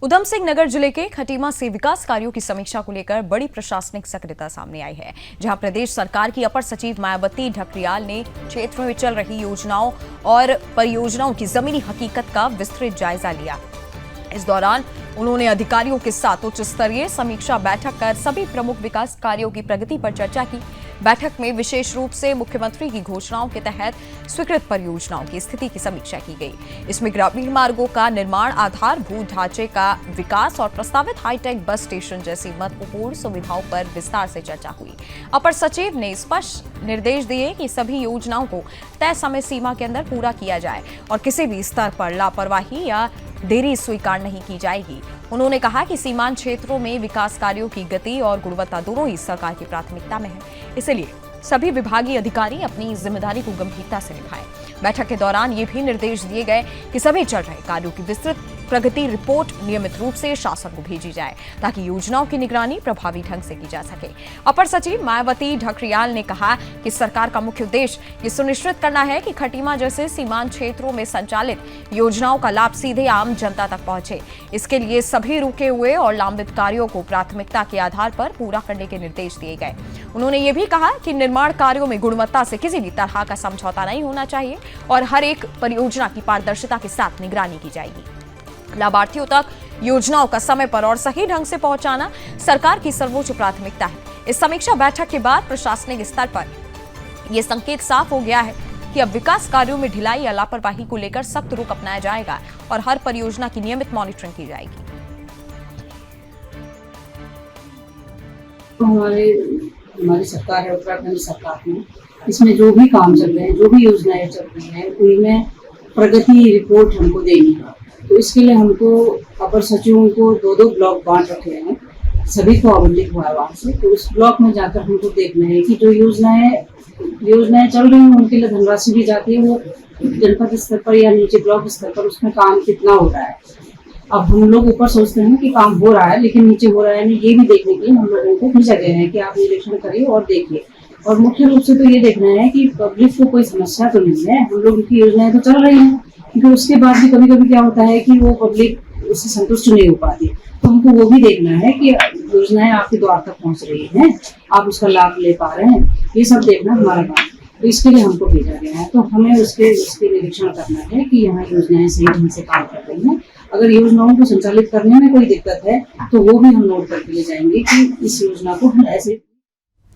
उधम सिंह नगर जिले के खटीमा से विकास कार्यों की समीक्षा को लेकर बड़ी प्रशासनिक सक्रियता सामने आई है, जहां प्रदेश सरकार की अपर सचिव मायावती ढकरियाल ने क्षेत्र में चल रही योजनाओं और परियोजनाओं की जमीनी हकीकत का विस्तृत जायजा लिया। इस दौरान उन्होंने अधिकारियों के साथ उच्च स्तरीय समीक्षा बैठक कर सभी प्रमुख विकास कार्यों की प्रगति पर चर्चा की। बैठक में विशेष रूप से मुख्यमंत्री की घोषणाओं के तहत स्वीकृत परियोजनाओं की स्थिति की समीक्षा की गई। इसमें ग्रामीण मार्गों का निर्माण, आधारभूत ढांचे का विकास और प्रस्तावित हाईटेक बस स्टेशन जैसी महत्वपूर्ण सुविधाओं पर विस्तार से चर्चा हुई। अपर सचिव ने स्पष्ट निर्देश दिए कि सभी योजनाओं को तय समय सीमा के अंदर पूरा किया जाए और किसी भी स्तर पर लापरवाही या देरी स्वीकार नहीं की जाएगी। उन्होंने कहा कि सीमांत क्षेत्रों में विकास कार्यों की गति और गुणवत्ता दोनों ही सरकार की प्राथमिकता में है, इसलिए सभी विभागीय अधिकारी अपनी जिम्मेदारी को गंभीरता से निभाएं। बैठक के दौरान ये भी निर्देश दिए गए कि सभी चल रहे कार्यों की विस्तृत प्रगति रिपोर्ट नियमित रूप से शासन को भेजी जाए, ताकि योजनाओं की निगरानी प्रभावी ढंग से की जा सके। अपर सचिव मायावती ढकरियाल ने कहा कि सरकार का मुख्य उद्देश्य ये सुनिश्चित करना है कि खटीमा जैसे सीमांत क्षेत्रों में संचालित योजनाओं का लाभ सीधे आम जनता तक पहुंचे। इसके लिए सभी रुके हुए और लंबित कार्यों को प्राथमिकता के आधार पर पूरा करने के निर्देश दिए गए। उन्होंने ये भी कहा कि निर्माण कार्यों में गुणवत्ता से किसी भी तरह का समझौता नहीं होना चाहिए और हर एक परियोजना की पारदर्शिता के साथ निगरानी की जाएगी। लाभार्थियों तक योजनाओं का समय पर और सही ढंग से पहुंचाना सरकार की सर्वोच्च प्राथमिकता है। इस समीक्षा बैठक के बाद प्रशासनिक स्तर पर यह संकेत साफ हो गया है कि अब विकास कार्यों में ढिलाई या लापरवाही को लेकर सख्त रुख अपनाया जाएगा और हर परियोजना की नियमित मॉनिटरिंग की जाएगी। तो हमारी सरकार है, उत्तराखंड सरकार में इसमें जो भी काम चल रहे हैं, जो भी योजनाएं चल रही हैं, उनमें प्रगति रिपोर्ट हमको देनी है। तो इसके लिए हमको अपर सचिवों को दो ब्लॉक बांट रखे हैं, सभी को आवंटित हुआ है वहाँ से। तो उस ब्लॉक में जाकर हमको देखना है कि जो योजनाएं चल रही हैं उनके लिए धनराशि भी जाती है, वो जनपद स्तर पर या नीचे ब्लॉक स्तर पर उसमें काम कितना हो रहा है। अब हम लोग ऊपर सोचते हैं कि काम हो रहा है, लेकिन नीचे हो रहा है नहीं, ये भी देखने के लिए हम लोगों को भेजा गया है कि आप निरीक्षण करिए और देखिए। और मुख्य रूप से तो ये देखना है कि पब्लिक को कोई समस्या तो नहीं है। हम लोग की योजनाएं तो चल रही हैं, क्योंकि उसके बाद भी कभी कभी क्या होता है कि वो पब्लिक उससे संतुष्ट नहीं हो पाती। तो हमको वो भी देखना है कि योजनाएं आपके द्वार तक पहुंच रही हैं, आप उसका लाभ ले पा रहे हैं, ये सब देखना हमारा काम। तो इसके लिए हमको भेजा गया है। तो हमें उसके निरीक्षण करना है कि यहाँ योजनाएं सही ढंग से काम कर रही हैं। अगर योजनाओं को संचालित करने में कोई दिक्कत है तो वो भी हम नोट करके ले जाएंगे कि इस योजना को हम ऐसे